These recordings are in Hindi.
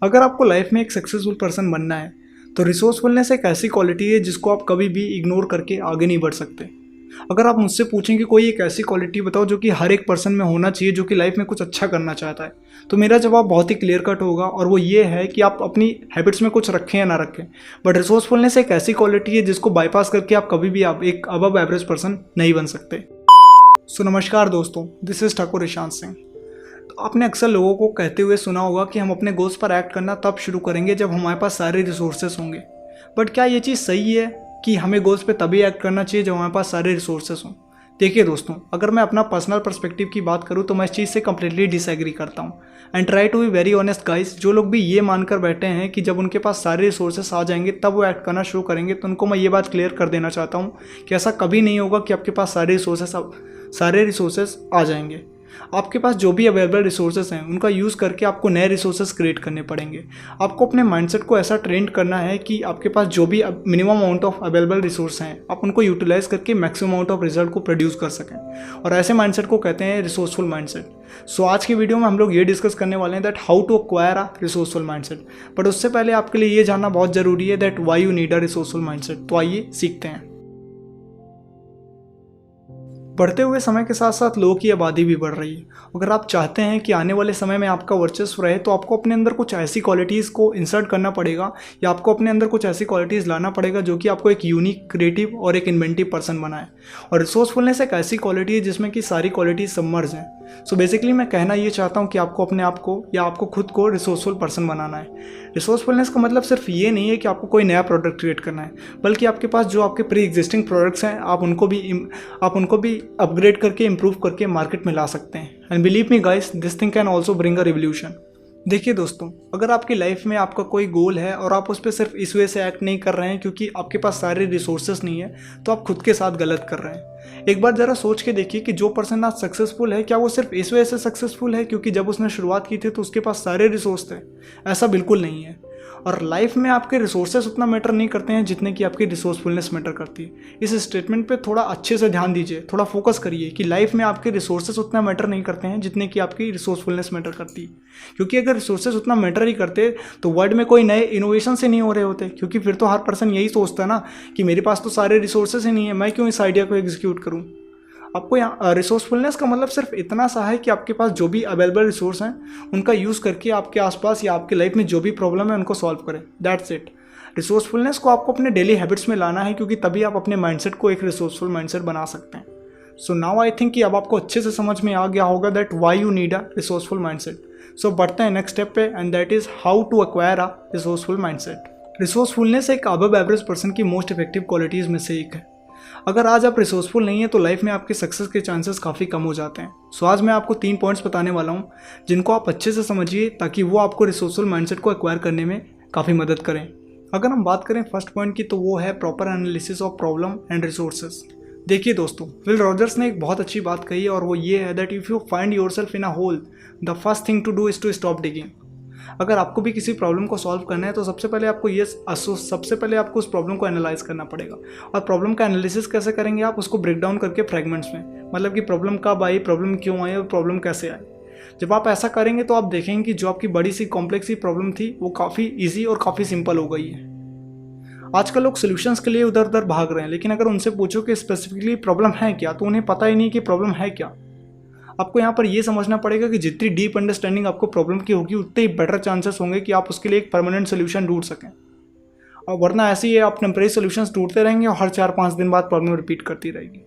अगर आपको लाइफ में एक सक्सेसफुल पर्सन बनना है तो रिसोर्सफुलनेस एक ऐसी क्वालिटी है जिसको आप कभी भी इग्नोर करके आगे नहीं बढ़ सकते। अगर आप मुझसे पूछें कि कोई एक ऐसी क्वालिटी बताओ जो कि हर एक पर्सन में होना चाहिए जो कि लाइफ में कुछ अच्छा करना चाहता है, तो मेरा जवाब बहुत ही क्लियर कट होगा और वो ये है कि आप अपनी हैबिट्स में कुछ रखें या ना रखें, बट रिसोर्सफुलनेस एक ऐसी क्वालिटी है जिसको बाईपास करके आप कभी भी आप एक अबव एवरेज पर्सन नहीं बन सकते। सो नमस्कार दोस्तों, दिस इज ठाकुर ईशांत सिंह। तो आपने अक्सर लोगों को कहते हुए सुना होगा कि हम अपने गोल्स पर एक्ट करना तब शुरू करेंगे जब हमारे पास सारे रिसोर्सेस होंगे। बट क्या ये चीज़ सही है कि हमें गोल्स पे तभी एक्ट करना चाहिए जब हमारे पास सारे रिसोर्सेस हों? देखिए दोस्तों, अगर मैं अपना पर्सनल पर्सपेक्टिव की बात करूँ तो मैं इस चीज़ से कम्प्लीटली डिसएग्री करता हूँ। And try to be very honest guys, जो लोग भी ये मानकर बैठे हैं कि जब उनके पास सारे रिसोर्सेस आ जाएंगे तब वो एक्ट करना शुरू करेंगे, तो उनको मैं ये बात क्लियर कर देना चाहता हूँ कि ऐसा कभी नहीं होगा कि आपके पास सारे रिसोर्सेस आ जाएंगे। आपके पास जो भी अवेलेबल रिसोर्सेस हैं उनका यूज़ करके आपको नए रिसोर्सेस क्रिएट करने पड़ेंगे। आपको अपने माइंडसेट को ऐसा ट्रेन करना है कि आपके पास जो भी minimum amount of available resource हैं आप उनको यूटिलाइज करके मैक्सिमम अमाउंट ऑफ रिजल्ट को प्रोड्यूस कर सकें, और ऐसे माइंडसेट को कहते हैं रिसोर्सफुल माइंडसेट। सो आज की वीडियो में हम लोग ये डिस्कस करने वाले हैं that how to acquire a resourceful mindset. But उससे पहले आपके लिए ये जानना बहुत ज़रूरी है that why you need a resourceful mindset. तो आइए सीखते हैं। बढ़ते हुए समय के साथ साथ लोगों की आबादी भी बढ़ रही है। अगर आप चाहते हैं कि आने वाले समय में आपका वर्चस्व रहे तो आपको अपने अंदर कुछ ऐसी क्वालिटीज़ को इंसर्ट करना पड़ेगा, या आपको अपने अंदर कुछ ऐसी क्वालिटीज़ लाना पड़ेगा जो कि आपको एक यूनिक, क्रिएटिव और एक इन्वेंटिव पर्सन बनाए। और रिसोर्सफुलनेस एक ऐसी क्वालिटी है जिसमें कि सारी क्वालिटीज सबमर्ज हैं। सो बेसिकली मैं कहना ये चाहता हूँ कि आपको अपने आप को या आपको खुद को रिसोर्सफुल पर्सन बनाना है। रिसोर्सफुलनेस का मतलब सिर्फ ये नहीं है कि आपको कोई नया प्रोडक्ट क्रिएट करना है, बल्कि आपके पास जो आपके प्री एग्जिस्टिंग प्रोडक्ट्स हैं आप उनको भी अपग्रेड करके इम्प्रूव करके मार्केट में ला सकते हैं। And believe me guys, this thing can also bring a revolution. देखिए दोस्तों, अगर आपकी लाइफ में आपका कोई गोल है और आप उस पर सिर्फ इस वजह से एक्ट नहीं कर रहे हैं क्योंकि आपके पास सारे रिसोर्सेस नहीं है, तो आप खुद के साथ गलत कर रहे हैं। एक बार ज़रा सोच के देखिए कि जो पर्सन आज सक्सेसफुल है, क्या वो सिर्फ इस वजह से सक्सेसफुल है क्योंकि जब उसने शुरुआत की थी तो उसके पास सारे रिसोर्स थे? ऐसा बिल्कुल नहीं है। और लाइफ में आपके रिसोर्सेस उतना मैटर नहीं करते हैं जितने कि आपकी रिसोर्सफुलनेस मैटर करती है। इस स्टेटमेंट पे थोड़ा अच्छे से ध्यान दीजिए, थोड़ा फोकस करिए कि लाइफ में आपके रिसोर्सेस उतना मैटर नहीं करते हैं जितने कि आपकी रिसोर्सफुलनेस मैटर करती है। क्योंकि अगर रिसोर्सेस उतना मैटर ही करते तो वर्ल्ड में कोई नए इनोवेशन से नहीं हो रहे होते, क्योंकि फिर तो हर पर्सन यही सोचता है ना कि मेरे पास तो सारे रिसोर्सेस ही नहीं है, मैं क्यों इस आइडिया को एग्जीक्यूट करूँ। आपको यहाँ रिसोर्सफुलनेस का मतलब सिर्फ इतना सा है कि आपके पास जो भी अवेलेबल रिसोर्स हैं उनका यूज़ करके आपके आसपास या आपके लाइफ में जो भी प्रॉब्लम है उनको सॉल्व करें। That's it. रिसोर्सफुलनेस को आपको अपने डेली हैबिट्स में लाना है, क्योंकि तभी आप अपने माइंडसेट को एक रिसोर्सफुल माइंडसेट बना सकते हैं। सो नाउ आई थिंक कि अब आपको अच्छे से समझ में आ गया होगा that why you need a resourceful mindset. So बढ़ते हैं नेक्स्ट स्टेप पे, and that is how to acquire a resourceful mindset. Resourcefulness एक अबव एवरेज पर्सन की मोस्ट इफेक्टिव क्वालिटीज़ में से एक है। अगर आज आप रिसोर्सफुल नहीं है तो लाइफ में आपके सक्सेस के चांसेस काफ़ी कम हो जाते हैं। सो आज मैं आपको 3 पॉइंट्स बताने वाला हूँ जिनको आप अच्छे से समझिए ताकि वो आपको रिसोर्सफुल माइंडसेट को एक्वायर करने में काफ़ी मदद करें। अगर हम बात करें फर्स्ट पॉइंट की, तो वो है proper analysis of problem and resources. देखिए दोस्तों, विल रॉजर्स ने एक बहुत अच्छी बात कही है और वो ये है that if you find yourself in a hole, the first thing to do is to stop digging. अगर आपको भी किसी प्रॉब्लम को सॉल्व करना है तो सबसे पहले आपको उस प्रॉब्लम को एनालाइज करना पड़ेगा। और प्रॉब्लम का एनालिसिस कैसे करेंगे आप? उसको ब्रेक डाउन करके फ्रेगमेंट्स में, मतलब कि प्रॉब्लम कब आई, प्रॉब्लम क्यों आई और प्रॉब्लम कैसे आई। जब आप ऐसा करेंगे तो आप देखेंगे कि जो आपकी बड़ी सी कॉम्प्लेक्स सी प्रॉब्लम थी वो काफ़ी ईजी और काफ़ी सिंपल हो गई है। आजकल लोग सोल्यूशंस के लिए उधर उधर भाग रहे हैं, लेकिन अगर उनसे पूछो कि स्पेसिफिकली प्रॉब्लम है क्या, तो उन्हें पता ही नहीं कि प्रॉब्लम है क्या। आपको यहाँ पर ये समझना पड़ेगा कि जितनी डीप अंडरस्टैंडिंग आपको प्रॉब्लम की होगी उतने ही बेटर चांसेस होंगे कि आप उसके लिए एक परमानेंट सोल्यूशन ढूंढ सकें। और वरना ऐसे ही आप टेम्परेरी सोल्यूशंस ढूंढते रहेंगे और हर 4-5 दिन बाद प्रॉब्लम रिपीट करती रहेगी।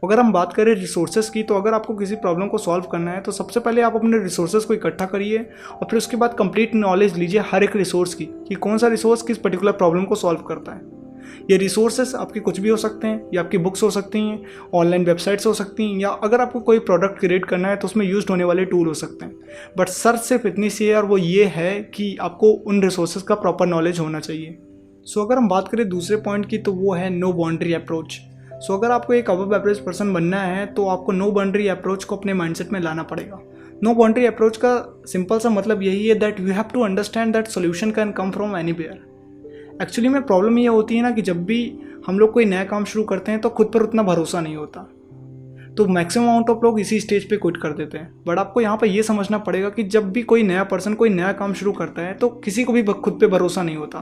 अगर हम बात करें रिसोर्सेज की, तो अगर आपको किसी प्रॉब्लम को सॉल्व करना है तो सबसे पहले आप अपने रिसोर्सेज को इकट्ठा करिए और फिर उसके बाद कंप्लीट नॉलेज लीजिए हर एक रिसोर्स की कि कौन सा रिसोर्स किस पर्टिकुलर प्रॉब्लम को सॉल्व करता है। ये रिसोर्सेस आपके कुछ भी हो सकते हैं, या आपकी बुक्स हो सकती हैं, ऑनलाइन वेबसाइट्स हो सकती हैं, या अगर आपको कोई प्रोडक्ट क्रिएट करना है तो उसमें यूज होने वाले टूल हो सकते हैं। बट सर्च सिर्फ इतनी सी है और वो ये है कि आपको उन रिसोर्सेज का प्रॉपर नॉलेज होना चाहिए। सो अगर हम बात करें दूसरे पॉइंट की, तो वो है नो बाउंड्री अप्रोच। सो अगर आपको एक अबव एवरेज पर्सन बनना है तो आपको नो बाउंड्री अप्रोच को अपने माइंडसेट में लाना पड़ेगा। नो बाउंड्री अप्रोच का सिंपल सा मतलब यही है that you have to understand that solution can come from anywhere. Actually में प्रॉब्लम ये होती है ना कि जब भी हम लोग कोई नया काम शुरू करते हैं तो खुद पर उतना भरोसा नहीं होता। तो मैक्सिमम अमाउंट ऑफ लोग इसी स्टेज पे क्विट कर देते हैं। बट आपको यहाँ पे ये समझना पड़ेगा कि जब भी कोई नया पर्सन कोई नया काम शुरू करता है तो किसी को भी खुद पे भरोसा नहीं होता।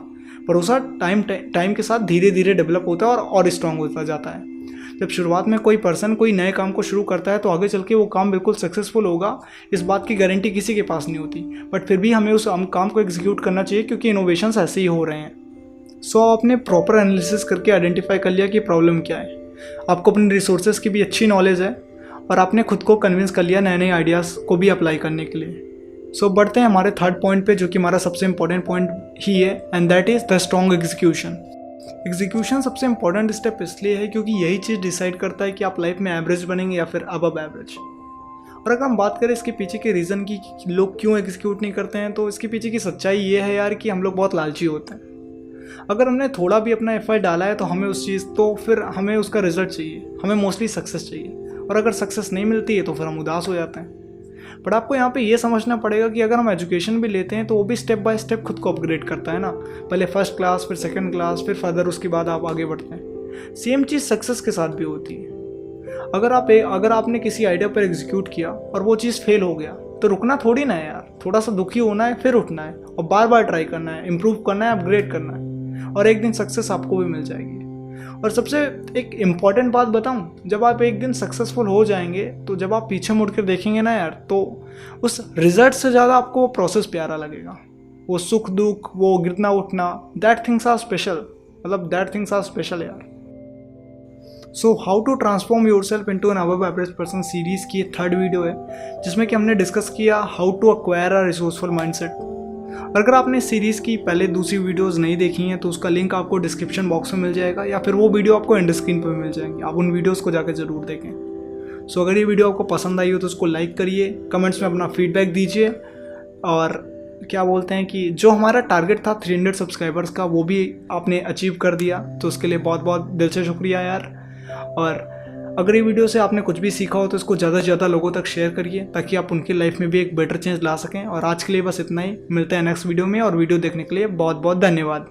भरोसा टाइम के साथ धीरे धीरे डेवलप होता है और स्ट्रांग होता जाता है। जब शुरुआत में कोई पर्सन कोई नए काम को शुरू करता है तो आगे चल के वो काम बिल्कुल सक्सेसफुल होगा, इस बात की गारंटी किसी के पास नहीं होती। बट फिर भी हमें उस काम को एग्जीक्यूट करना चाहिए क्योंकि इनोवेशंस ऐसे ही हो रहे हैं। सो आपने प्रॉपर एनालिसिस करके आइडेंटिफाई कर लिया कि प्रॉब्लम क्या है, आपको अपने रिसोर्सेज की भी अच्छी नॉलेज है और आपने खुद को कन्विंस कर लिया नए नए आइडियाज़ को भी अप्लाई करने के लिए। सो बढ़ते हैं हमारे थर्ड पॉइंट पे, जो कि हमारा सबसे इंपॉर्टेंट पॉइंट ही है, and that is the strong execution. Execution सबसे इंपॉर्टेंट स्टेप इसलिए है क्योंकि यही चीज़ डिसाइड करता है कि आप लाइफ में एवरेज बनेंगे या फिर अबव एवरेज। और अगर हम बात करें इसके पीछे के रीज़न की लोग क्यों एग्जीक्यूट नहीं करते हैं, तो इसके पीछे की सच्चाई ये है यार कि हम लोग बहुत लालची होते हैं। अगर हमने थोड़ा भी अपना एफर्ट डाला है तो हमें उस चीज़ तो फिर हमें उसका रिजल्ट चाहिए, हमें मोस्टली सक्सेस चाहिए। और अगर सक्सेस नहीं मिलती है तो फिर हम उदास हो जाते हैं। बट आपको यहाँ पे ये समझना पड़ेगा कि अगर हम एजुकेशन भी लेते हैं तो वो भी स्टेप बाय स्टेप खुद को अपग्रेड करता है ना। पहले फर्स्ट क्लास, फिर सेकंड क्लास, फिर फर्दर उसके बाद आप आगे बढ़ते हैं। सेम चीज़ सक्सेस के साथ भी होती है। अगर आपने किसी आइडिया पर एग्जीक्यूट किया और वो चीज़ फेल हो गया तो रुकना थोड़ी ना है यार, थोड़ा सा दुखी होना है, फिर उठना है और बार बार ट्राई करना है, इम्प्रूव करना है, अपग्रेड करना है, और एक दिन सक्सेस आपको भी मिल जाएगी। और सबसे एक इम्पॉर्टेंट बात बताऊं, जब आप एक दिन सक्सेसफुल हो जाएंगे तो जब आप पीछे मुड़ कर देखेंगे ना यार, तो उस रिजल्ट से ज़्यादा आपको वो प्रोसेस प्यारा लगेगा। वो सुख दुख, वो गिरना उठना, दैट थिंग्स आर स्पेशल, मतलब दैट थिंग्स आर स्पेशल यार। So how to transform yourself into an above average person series की थर्ड वीडियो है, जिसमें कि हमने डिस्कस किया how to acquire a resourceful mindset. अगर आपने सीरीज़ की पहले दूसरी वीडियोस नहीं देखी हैं तो उसका लिंक आपको डिस्क्रिप्शन बॉक्स में मिल जाएगा, या फिर वो वीडियो आपको एंड स्क्रीन पर मिल जाएंगी। आप उन वीडियोस को जाकर ज़रूर देखें। सो अगर ये वीडियो आपको पसंद आई हो तो उसको लाइक करिए, कमेंट्स में अपना फीडबैक दीजिए, और क्या बोलते हैं कि जो हमारा टारगेट था 300 सब्सक्राइबर्स का वो भी आपने अचीव कर दिया, तो उसके लिए बहुत बहुत दिल से शुक्रिया यार। और अगर ये वीडियो से आपने कुछ भी सीखा हो तो इसको ज़्यादा से ज़्यादा लोगों तक शेयर करिए ताकि आप उनकी लाइफ में भी एक बेटर चेंज ला सकें। और आज के लिए बस इतना ही, मिलते हैं नेक्स्ट वीडियो में, और वीडियो देखने के लिए बहुत बहुत धन्यवाद।